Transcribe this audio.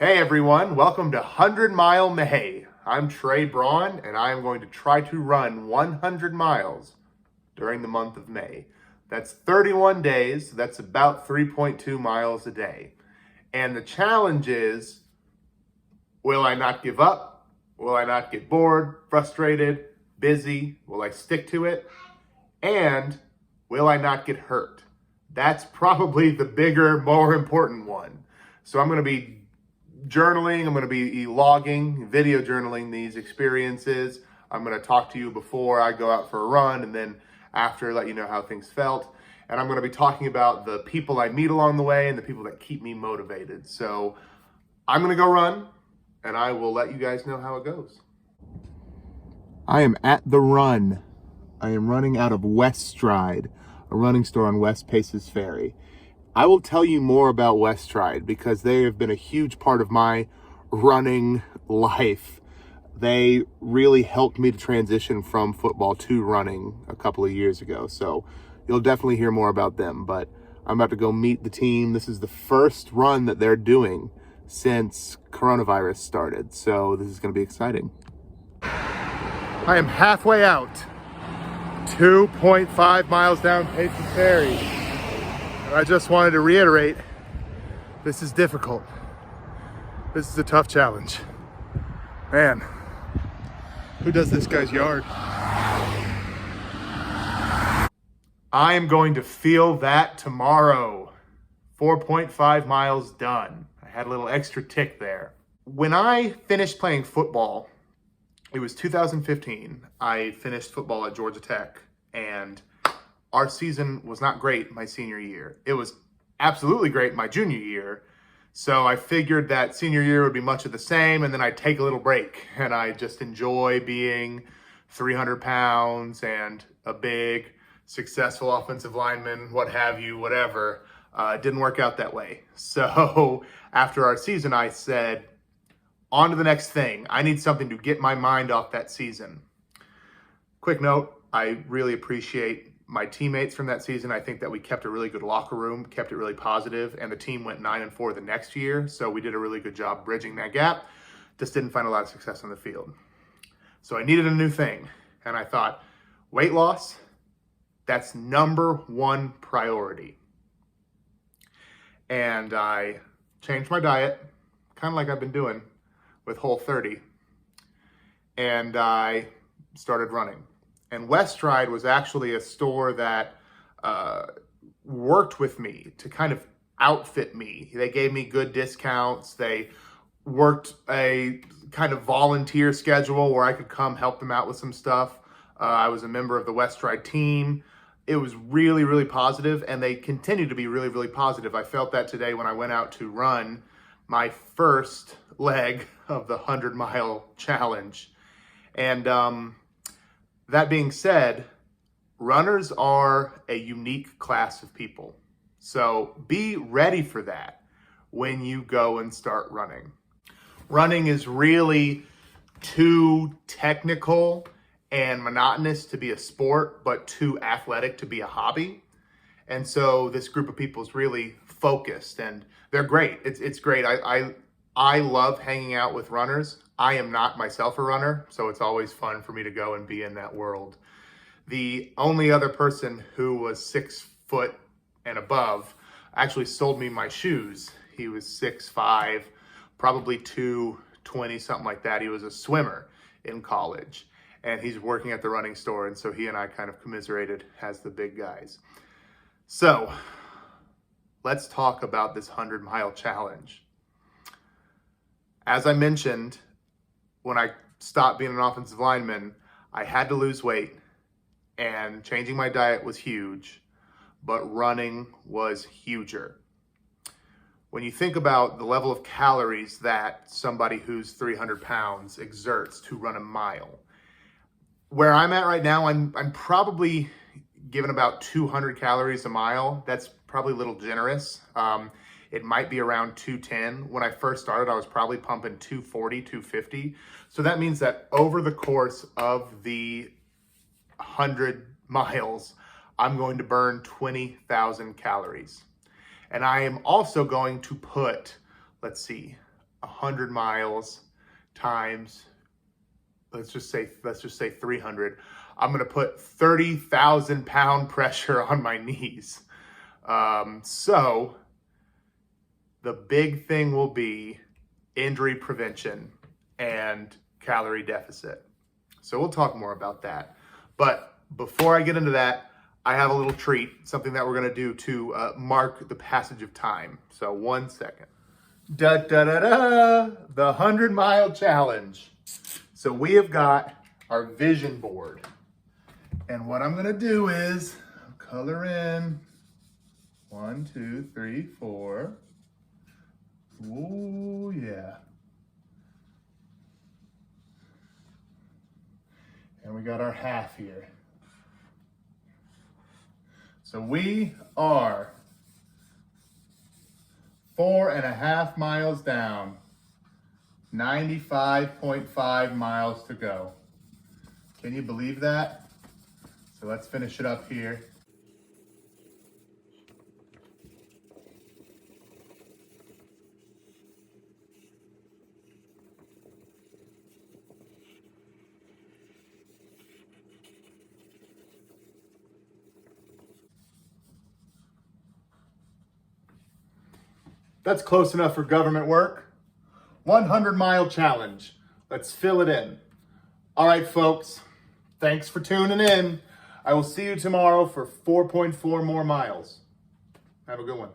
Hey everyone, welcome to 100 Mile May. I'm Trey Braun and I am going to try to run 100 miles during the month of May. That's 31 days, that's about 3.2 miles a day. And the challenge is, will I not give up? Will I not get bored, frustrated, busy? Will I stick to it? And will I not get hurt? That's probably the bigger, more important one. So I'm going to be journaling, I'm going to be logging, video journaling these experiences. I'm going to talk to you before I go out for a run and then after let you know how things felt. And I'm going to be talking about the people I meet along the way and the people that keep me motivated. So I'm going to go run and I will let you guys know how it goes. I am at the run. I am running out of West Stride, a running store on West Paces Ferry. I will tell you more about West Stride because they have been a huge part of my running life. They really helped me to transition from football to running a couple of years ago. So you'll definitely hear more about them, but I'm about to go meet the team. This is the first run that they're doing since coronavirus started. So this is going to be exciting. I am halfway out, 2.5 miles down Paces Ferry. I just wanted to reiterate, this is difficult. This is a tough challenge. Man, who does this guy's yard? I am going to feel that tomorrow. 4.5 miles done. I had a little extra tick there. When I finished playing football, it was 2015. I finished football at Georgia Tech, and our season was not great my senior year. It was absolutely great my junior year. So I figured that senior year would be much of the same, and then I'd take a little break. And I just enjoy being 300 pounds and a big, successful offensive lineman, what have you, whatever. It didn't work out that way. So after our season, I said, on to the next thing. I need something to get my mind off that season. Quick note, I really appreciate my teammates from that season. I think that we kept a really good locker room, kept it really positive, and the team went 9-4 the next year. So we did a really good job bridging that gap. Just didn't find a lot of success on the field. So I needed a new thing. And I thought, weight loss, that's number one priority. And I changed my diet, kind of like I've been doing with Whole30. And I started running. And West Stride was actually a store that worked with me to kind of outfit me. They gave me good discounts. They worked a kind of volunteer schedule where I could come help them out with some stuff. I was a member of the West Stride team. It was really, really positive, and they continue to be really, really positive. I felt that today when I went out to run my first leg of the 100-mile challenge. And that being said, runners are a unique class of people. So be ready for that when you go and start running. Running is really too technical and monotonous to be a sport, but too athletic to be a hobby. And so this group of people is really focused, and they're great. It's great. I love hanging out with runners. I am not myself a runner, so it's always fun for me to go and be in that world. The only other person who was 6 foot and above actually sold me my shoes. He was 6'5", probably 220, something like that. He was a swimmer in college, and he's working at the running store, and so he and I kind of commiserated as the big guys. So let's talk about this 100-mile challenge. As I mentioned, when I stopped being an offensive lineman, I had to lose weight, and changing my diet was huge, but running was huger. When you think about the level of calories that somebody who's 300 pounds exerts to run a mile, where I'm at right now, I'm probably given about 200 calories a mile. That's probably a little generous. It might be around 210. When I first started, I was probably pumping 240, 250. So that means that over the course of the 100 miles, I'm going to burn 20,000 calories. And I am also going to put, let's see, 100 miles times, let's just say 300, I'm going to put 30,000 pound pressure on my knees. So the big thing will be injury prevention and calorie deficit. So we'll talk more about that. But before I get into that, I have a little treat, something that we're going to do to mark the passage of time. So 1 second. Da da da da! The 100-mile challenge. So we have got our vision board. And what I'm going to do is color in 1, 2, 3, 4. Ooh, yeah. And we got our half here. So we are 4.5 miles down, 95.5 miles to go. Can you believe that? So let's finish it up here. That's close enough for government work. 100-mile challenge. Let's fill it in. All right, folks. Thanks for tuning in. I will see you tomorrow for 4.4 more miles. Have a good one.